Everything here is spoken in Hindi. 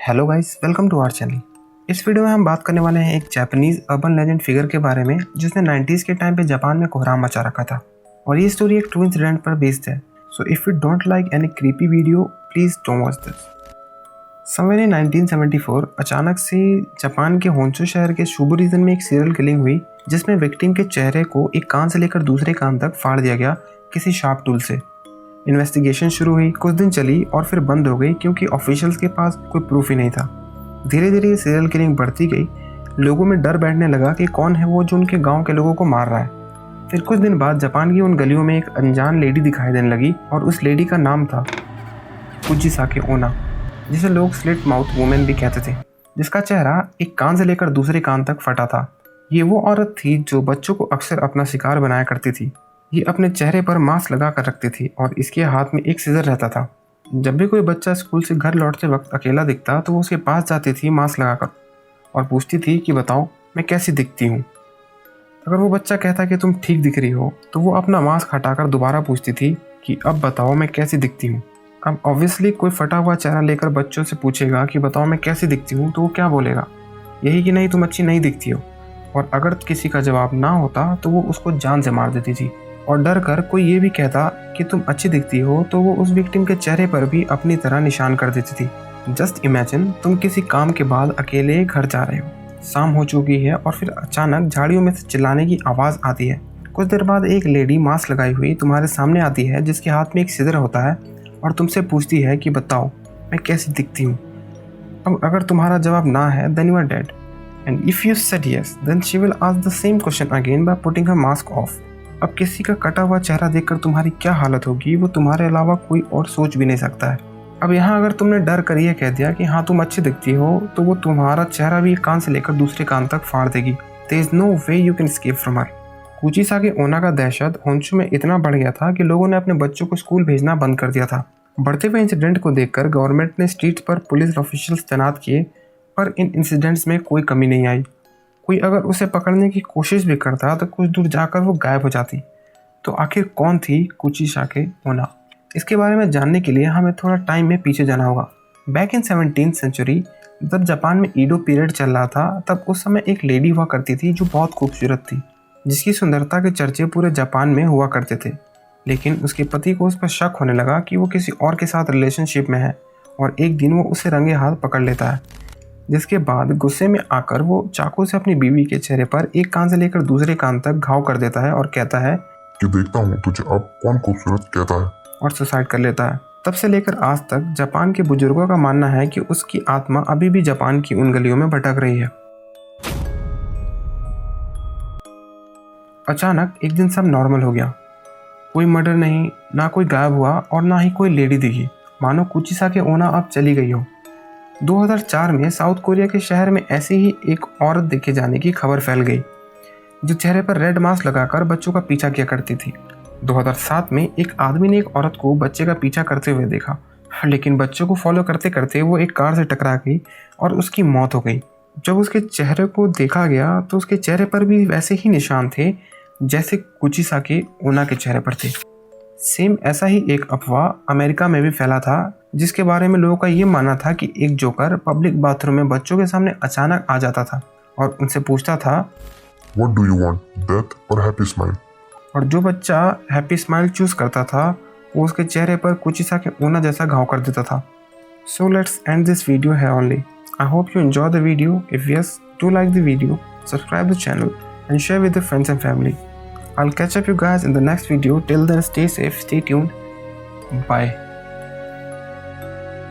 Hello guys, welcome to our channel. इस वीडियो में हम बात करने वाले हैं एक जापानीज अर्बन लेजेंड फिगर के बारे में जिसने 90s के टाइम पे जापान में कोहराम मचा रखा था और ये स्टोरी एक ट्रू इंसिडेंट पर बेस्ड है। So if you don't like any creepy video please don't watch this. Somewhere in 1974 अचानक से जापान के होन्शु शहर के शुबु रीजन में एक सीरियल किलिंग हुई जिसमें विक्टिम के चेहरे को एक कान से लेकर दूसरे कान तक फाड़ दिया गया किसी शार्प टूल से। इन्वेस्टिगेशन शुरू हुई, कुछ दिन चली और फिर बंद हो गई क्योंकि ऑफिशियल्स के पास कोई प्रूफ ही नहीं था। धीरे धीरे ये सीरियल किलिंग बढ़ती गई, लोगों में डर बैठने लगा कि कौन है वो जो उनके गांव के लोगों को मार रहा है। फिर कुछ दिन बाद जापान की उन गलियों में एक अनजान लेडी दिखाई देने लगी और उस लेडी का नाम था कुजीसाके ओना, जिसे लोग स्लिट माउथ वुमेन भी कहते थे, जिसका चेहरा एक कान से लेकर दूसरे कान तक फटा था। ये वो औरत थी जो बच्चों को अक्सर अपना शिकार बनाया करती थी। ये अपने चेहरे पर मास्क लगा कर रखती थी और इसके हाथ में एक सीजर रहता था। जब भी कोई बच्चा स्कूल से घर लौटते वक्त अकेला दिखता तो वो उसके पास जाती थी मास्क लगाकर और पूछती थी कि बताओ मैं कैसी दिखती हूँ। अगर वो बच्चा कहता कि तुम ठीक दिख रही हो तो वो अपना मास्क हटाकर दोबारा पूछती थी कि अब बताओ मैं कैसी दिखती हूँ। अब ऑब्वियसली कोई फटा हुआ चेहरा लेकर बच्चों से पूछेगा कि बताओ मैं कैसी दिखती हूँ तो वो क्या बोलेगा, यही कि नहीं तुम अच्छी नहीं दिखती हो। और अगर किसी का जवाब ना होता तो वो उसको जान से मार देती थी। और डर कर कोई ये भी कहता कि तुम अच्छी दिखती हो तो वो उस विक्टिम के चेहरे पर भी अपनी तरह निशान कर देती थी। जस्ट इमेजिन, तुम किसी काम के बाद अकेले घर जा रहे हो, शाम हो चुकी है और फिर अचानक झाड़ियों में से चिल्लाने की आवाज़ आती है। कुछ देर बाद एक लेडी मास्क लगाई हुई तुम्हारे सामने आती है जिसके हाथ में एक सिजर होता है और तुमसे पूछती है कि बताओ मैं कैसी दिखती हूँ। अब अगर तुम्हारा जवाब ना है then you are dead end if you said yes then she will ask the same question again by putting her mask off. अब किसी का कटा हुआ चेहरा देखकर तुम्हारी क्या हालत होगी वो तुम्हारे अलावा कोई और सोच भी नहीं सकता है। अब यहाँ अगर तुमने डर कर ये कह दिया कि हाँ तुम अच्छी दिखती हो तो वो तुम्हारा चेहरा भी एक कान से लेकर दूसरे कान तक फाड़ देगी। There is no way you can escape from her. Kuchisake Onna का दहशत होन्शु में इतना बढ़ गया था कि लोगों ने अपने बच्चों को स्कूल भेजना बंद कर दिया था। बढ़ते हुए इंसिडेंट को देखकर गवर्नमेंट ने स्ट्रीट पर पुलिस ऑफिशियल्स तैनात किए, पर इन इंसिडेंट्स में कोई कमी नहीं आई। कोई अगर उसे पकड़ने की कोशिश भी करता तो कुछ दूर जाकर वो गायब हो जाती। तो आखिर कौन थी कुजीसाके ओना? इसके बारे में जानने के लिए हमें थोड़ा टाइम में पीछे जाना होगा। बैक इन 17th सेंचुरी जब जापान में ईडो पीरियड चल रहा था तब उस समय एक लेडी हुआ करती थी जो बहुत खूबसूरत थी, जिसकी सुंदरता के चर्चे पूरे जापान में हुआ करते थे। लेकिन उसके पति को उस पर शक होने लगा कि वो किसी और के साथ रिलेशनशिप में है और एक दिन वो उसे रंगे हाथ पकड़ लेता है, जिसके बाद गुस्से में आकर वो चाकू से अपनी बीवी के चेहरे पर एक कान से लेकर दूसरे कान तक घाव कर देता है और कहता है कि देखता हूँ तुझे अब कौन खूबसूरत कहता है, और सुसाइड कर लेता है। तब से लेकर आज तक जापान के बुजुर्गों का मानना है कि उसकी आत्मा अभी भी जापान की उन गलियों में भटक रही है। अचानक एक दिन सब नॉर्मल हो गया, कोई मर्डर नहीं, ना कोई गायब हुआ और ना ही कोई लेडी दिखी, मानो कुजीसाके ओना अब चली गई हो। 2004 में साउथ कोरिया के शहर में ऐसे ही एक औरत देखे जाने की खबर फैल गई जो चेहरे पर रेड मास्क लगाकर बच्चों का पीछा किया करती थी। 2007 में एक आदमी ने एक औरत को बच्चे का पीछा करते हुए देखा, लेकिन बच्चों को फॉलो करते करते वो एक कार से टकरा गई और उसकी मौत हो गई। जब उसके चेहरे को देखा गया तो उसके चेहरे पर भी वैसे ही निशान थे जैसे कुजीसाके ओना के चेहरे पर थे। सेम ऐसा ही एक अफवाह अमेरिका में भी फैला था जिसके बारे में लोगों का ये मानना था कि एक जोकर पब्लिक बाथरूम में बच्चों के सामने अचानक आ जाता था और उनसे पूछता था What do you want, death or happy smile? और जो बच्चा हैप्पी स्माइल चूज करता था वो उसके चेहरे पर कुजीसाके ओना जैसा घाव कर देता था। So let's end this video है only. I hope you enjoy the video. If yes, do like the video, subscribe the channel and share with your friends and family. I'll catch up you guys in the next video. Till then, stay safe, stay tuned. Bye.